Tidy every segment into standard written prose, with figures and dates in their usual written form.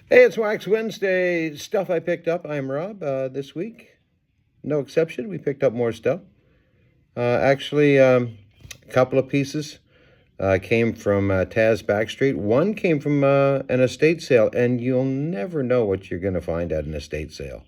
Hey, it's Wax Wednesday. Stuff I picked up. I'm Rob. This week, no exception. We picked up more stuff. Actually, a couple of pieces came from Taz Backstreet. One came from an estate sale, and you'll never know what you're going to find at an estate sale.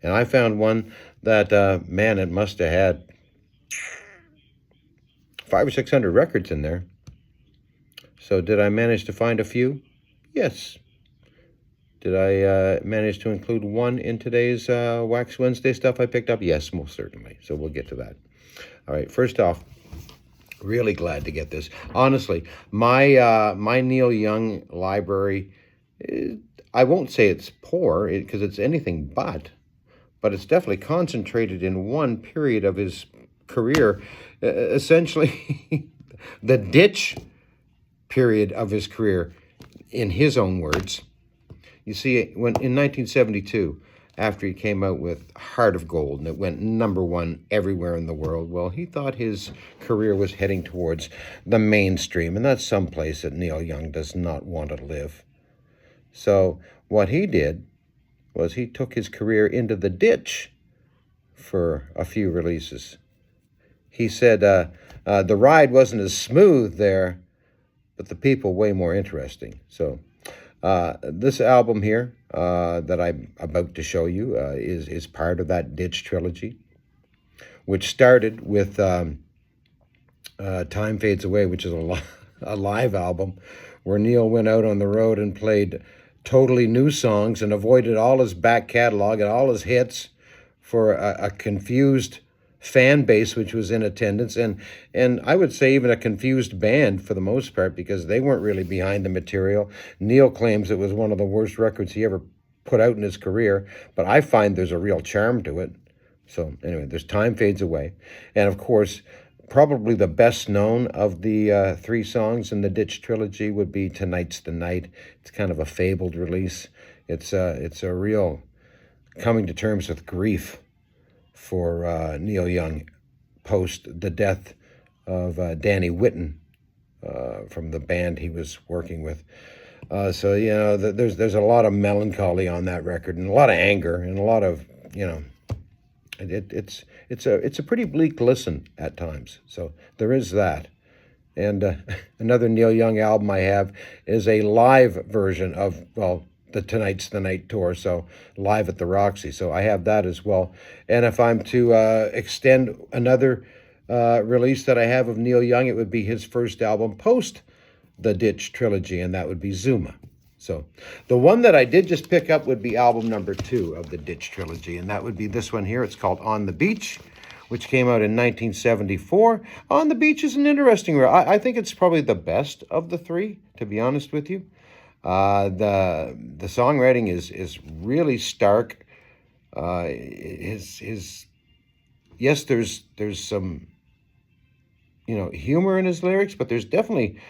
And I found one that, man, it must have had 500 or 600 records in there. So did I manage to find a few? Yes. Did I manage to include one in today's Wax Wednesday stuff I picked up? Yes, most certainly. So we'll get to that. All right, first off, really glad to get this. Honestly, my Neil Young library, I won't say it's poor, because it's anything but it's definitely concentrated in one period of his career, essentially the ditch period of his career, in his own words. You see, when in 1972, after he came out with Heart of Gold, and it went #1 everywhere in the world, well, he thought his career was heading towards the mainstream, and that's someplace that Neil Young does not want to live. So what he did was he took his career into the ditch for a few releases. He said the ride wasn't as smooth there, but the people way more interesting. So this album here that I'm about to show you is part of that Ditch trilogy, which started with Time Fades Away, which is a live album where Neil went out on the road and played totally new songs and avoided all his back catalog and all his hits for a confused fan base which was in attendance, and I would say even a confused band for the most part, because they weren't really behind the material. Neil claims it was one of the worst records he ever put out in his career, but I find there's a real charm to it. So anyway, there's Time Fades Away, and of course probably the best known of the 3 songs in the Ditch trilogy would be Tonight's the Night. It's kind of a fabled release. It's a real coming to terms with grief for Neil Young post the death of Danny Whitten from the band he was working with. So you know, there's a lot of melancholy on that record, and a lot of anger, and a lot of, you know, it's a pretty bleak listen at times. So there is that. And another Neil Young album I have is a live version of, well, the Tonight's the Night tour, so live at the Roxy. So I have that as well. And if I'm to extend another release that I have of Neil Young, it would be his first album post the Ditch trilogy, and that would be Zuma. So the one that I did just pick up would be album number 2 of the Ditch trilogy, and that would be this one here. It's called On the Beach, which came out in 1974. On the Beach is an interesting, I think it's probably the best of the 3, to be honest with you. The songwriting is really stark. Yes, there's some, you know, humor in his lyrics, but there's definitely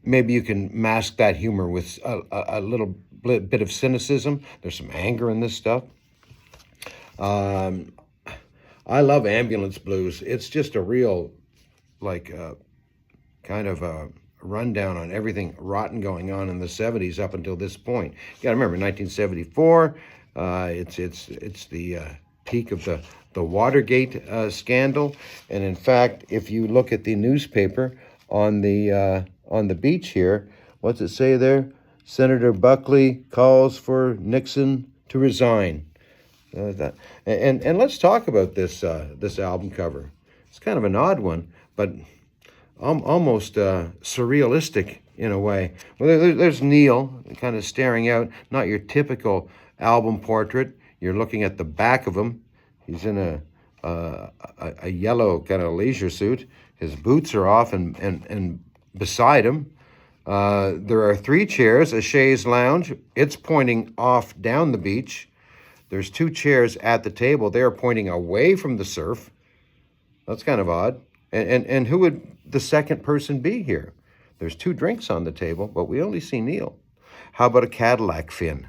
maybe you can mask that humor with a little bit of cynicism. There's some anger in this stuff. I love Ambulance Blues. It's just a real, like, kind of a rundown on everything rotten going on in the 70s up until this point. You got to remember, 1974. It's the peak of the Watergate scandal, and in fact, if you look at the newspaper on the beach here, what's it say there? Senator Buckley calls for Nixon to resign. And let's talk about this album cover. It's kind of an odd one, but almost surrealistic in a way. Well, there's Neil kind of staring out, not your typical album portrait. You're looking at the back of him. He's in a yellow kind of leisure suit. His boots are off, and beside him, there are 3 chairs, a chaise lounge. It's pointing off down the beach. There's 2 chairs at the table. They are pointing away from the surf. That's kind of odd. And who would the second person be here? There's 2 drinks on the table, but we only see Neil. How about a Cadillac fin?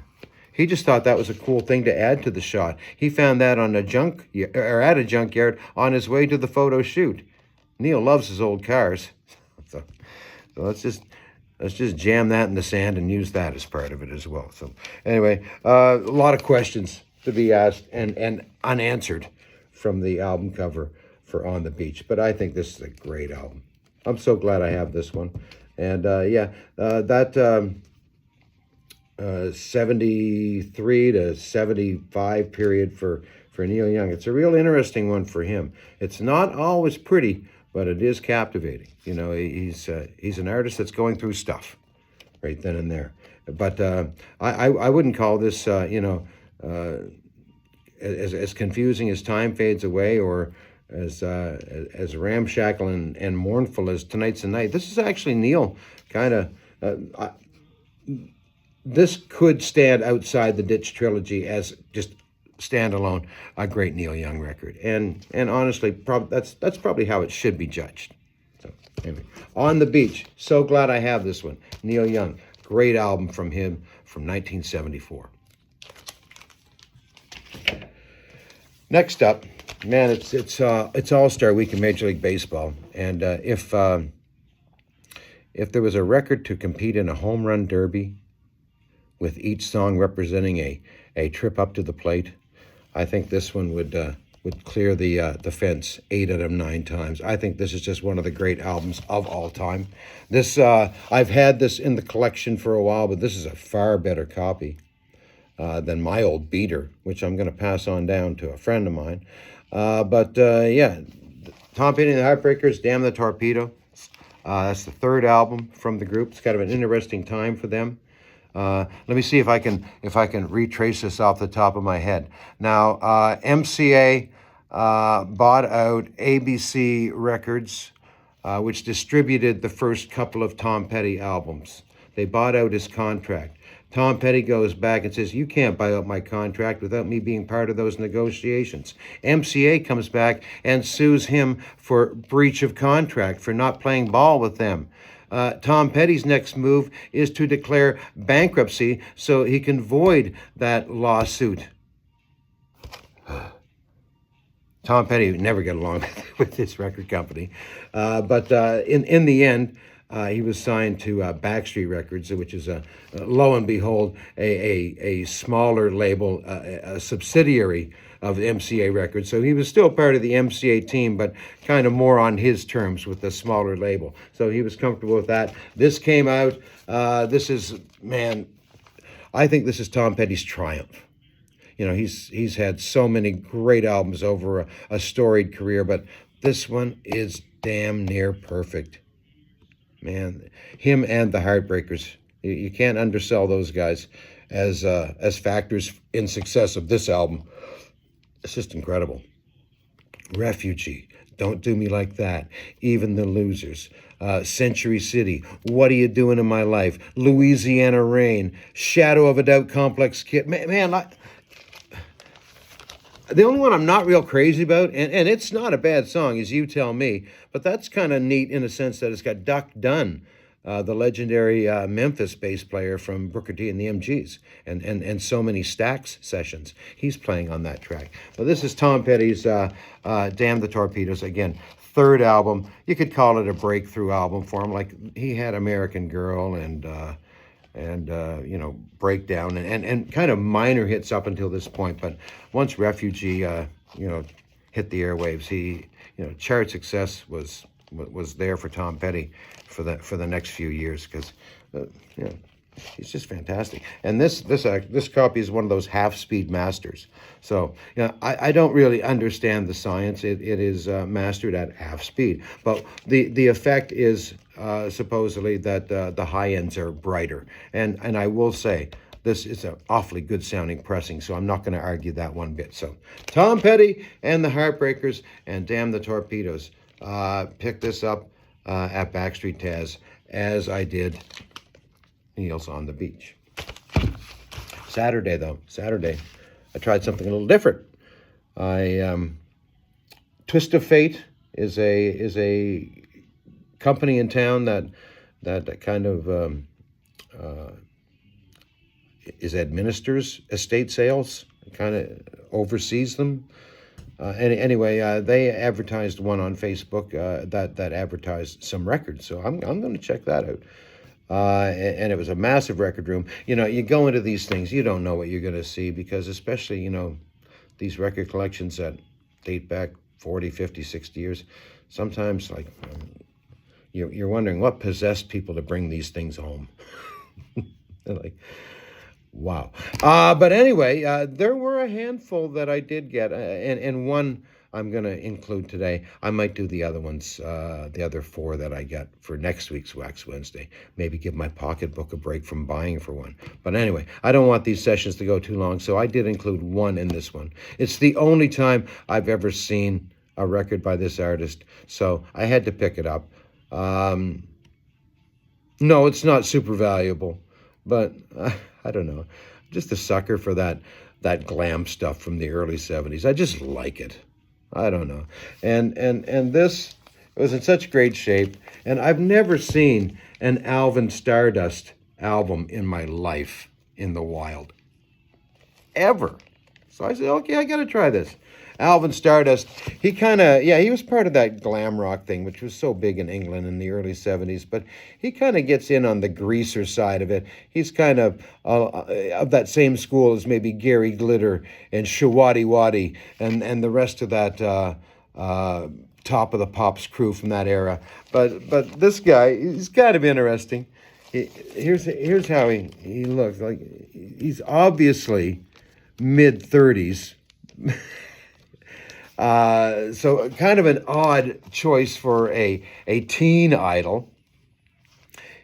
He just thought that was a cool thing to add to the shot. He found that at a junkyard on his way to the photo shoot. Neil loves his old cars. So let's just let's just jam that in the sand and use that as part of it as well. So anyway, a lot of questions to be asked and unanswered from the album cover for On the Beach. But I think this is a great album. I'm so glad I have this one. And that 73 to 75 period for Neil Young, it's a real interesting one for him. It's not always pretty, but it is captivating. You know, he's an artist that's going through stuff right then and there. But I wouldn't call this, as confusing as Time Fades Away, or as ramshackle and mournful as Tonight's the Night. This is actually Neil kind of. This could stand outside the Ditch trilogy as just standalone, a great Neil Young record, and honestly, that's probably how it should be judged. So anyway, On the Beach. So glad I have this one. Neil Young, great album from him from 1974. Next up, man, it's All-Star Week in Major League Baseball, and if there was a record to compete in a home run derby, with each song representing a trip up to the plate, I think this one would clear the fence 8 out of 9 times. I think this is just one of the great albums of all time. This I've had this in the collection for a while, but this is a far better copy than my old beater, which I'm going to pass on down to a friend of mine. Yeah, Tom Petty and the Heartbreakers, Damn the Torpedo. That's the 3rd album from the group. It's kind of an interesting time for them. Let me see if I can retrace this off the top of my head. Now, MCA bought out ABC Records, which distributed the first couple of Tom Petty albums. They bought out his contract. Tom Petty goes back and says, "You can't buy out my contract without me being part of those negotiations." MCA comes back and sues him for breach of contract, for not playing ball with them. Tom Petty's next move is to declare bankruptcy so he can void that lawsuit. Tom Petty would never get along with his record company. But in the end, he was signed to Backstreet Records, which is, lo and behold, a smaller label, a subsidiary of MCA Records. So he was still part of the MCA team, but kind of more on his terms with the smaller label. So he was comfortable with that. This came out. This is, man, I think this is Tom Petty's triumph. You know, he's had so many great albums over a storied career, but this one is damn near perfect. Man, him and the Heartbreakers, you can't undersell those guys as factors in success of this album. It's just incredible. Refugee, Don't Do Me Like That, Even the Losers, Century City, What Are You Doing in My Life, Louisiana Rain, Shadow of a Doubt, Complex Kid. Man, the only one I'm not real crazy about, and it's not a bad song, as you tell me, but that's kind of neat in a sense that it's got Duck Dunn, the legendary Memphis bass player from Booker T and the MGs, and so many Stax sessions. He's playing on that track. But this is Tom Petty's Damn the Torpedoes. Again, 3rd album. You could call it a breakthrough album for him. Like, he had American Girl and Breakdown and kind of minor hits up until this point. But once Refugee, hit the airwaves, chart success was there for Tom Petty for the next few years, because he's just fantastic. And this copy is one of those half-speed masters. So I don't really understand the science. It is mastered at half speed, but the effect is supposedly that the high ends are brighter. And I will say, this is an awfully good sounding pressing, so I'm not going to argue that one bit. So Tom Petty and the Heartbreakers and Damn the Torpedoes. Pick this up at Backstreet Taz, as I did Neil's On the Beach. Saturday, I tried something a little different. Twist of Fate is a company in town that kind of administers estate sales, kind of oversees them. Anyway, they advertised one on Facebook that advertised some records, so I'm going to check that out. And it was a massive record room. You know, you go into these things, you don't know what you're going to see because especially, you know, these record collections that date back 40, 50, 60 years, sometimes like you're wondering what possessed people to bring these things home. Like, wow. But anyway, there were a handful that I did get, and one I'm going to include today. I might do the other ones, the other four that I got for next week's Wax Wednesday. Maybe give my pocketbook a break from buying for one. But anyway, I don't want these sessions to go too long, so I did include one in this one. It's the only time I've ever seen a record by this artist, so I had to pick it up. No, it's not super valuable, but I don't know. I'm just a sucker for that glam stuff from the early 70s. I just like it. I don't know. And this was in such great shape. And I've never seen an Alvin Stardust album in my life in the wild. Ever. So I said, okay, I got to try this. Alvin Stardust, he was part of that glam rock thing, which was so big in England in the early 70s, but he kind of gets in on the greaser side of it. He's kind of that same school as maybe Gary Glitter and Shawati Wadi and the rest of that Top of the Pops crew from that era. But this guy, he's kind of interesting. Here's how he looks. Like he's obviously mid-30s. So kind of an odd choice for a teen idol.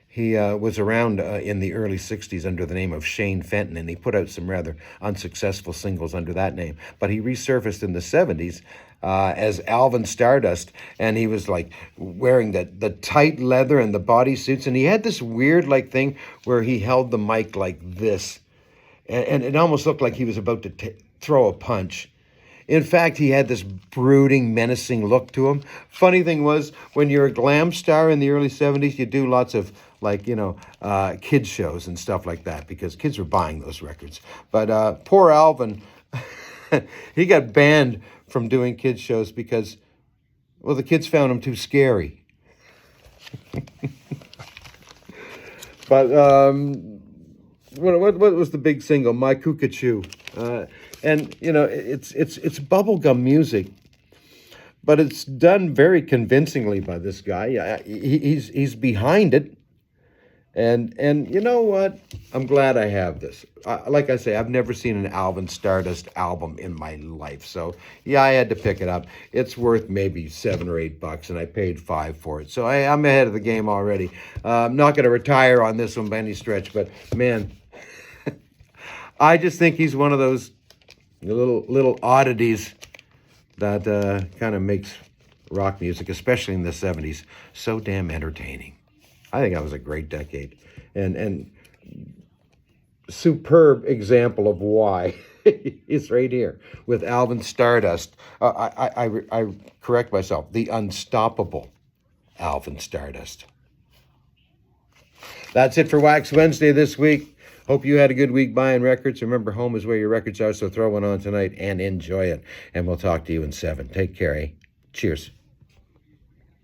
He was around in the early 60s under the name of Shane Fenton, and he put out some rather unsuccessful singles under that name. But he resurfaced in the 70s as Alvin Stardust, and he was like wearing the tight leather and the bodysuits, and he had this weird like thing where he held the mic like this, and it almost looked like he was about to throw a punch. In fact, he had this brooding, menacing look to him. Funny thing was, when you're a glam star in the early 70s, you do lots of, like, kids shows and stuff like that, because kids were buying those records. But poor Alvin, he got banned from doing kids shows because, well, the kids found him too scary. But what was the big single? My Cuckachoo. And it's bubblegum music, but it's done very convincingly by this guy. He's behind it, and you know what? I'm glad I have this. Like I say, I've never seen an Alvin Stardust album in my life, so yeah, I had to pick it up. It's worth maybe $7 or $8, and I paid $5 for it, so I'm ahead of the game already. I'm not going to retire on this one by any stretch, but man, I just think he's one of those little oddities that kind of makes rock music, especially in the 70s, so damn entertaining. I think that was a great decade, and superb example of why is right here with Alvin Stardust. I correct myself, the unstoppable Alvin Stardust. That's it for Wax Wednesday this week. Hope you had a good week buying records. Remember, home is where your records are, so throw one on tonight and enjoy it. And we'll talk to you in 7. Take care, eh? Cheers.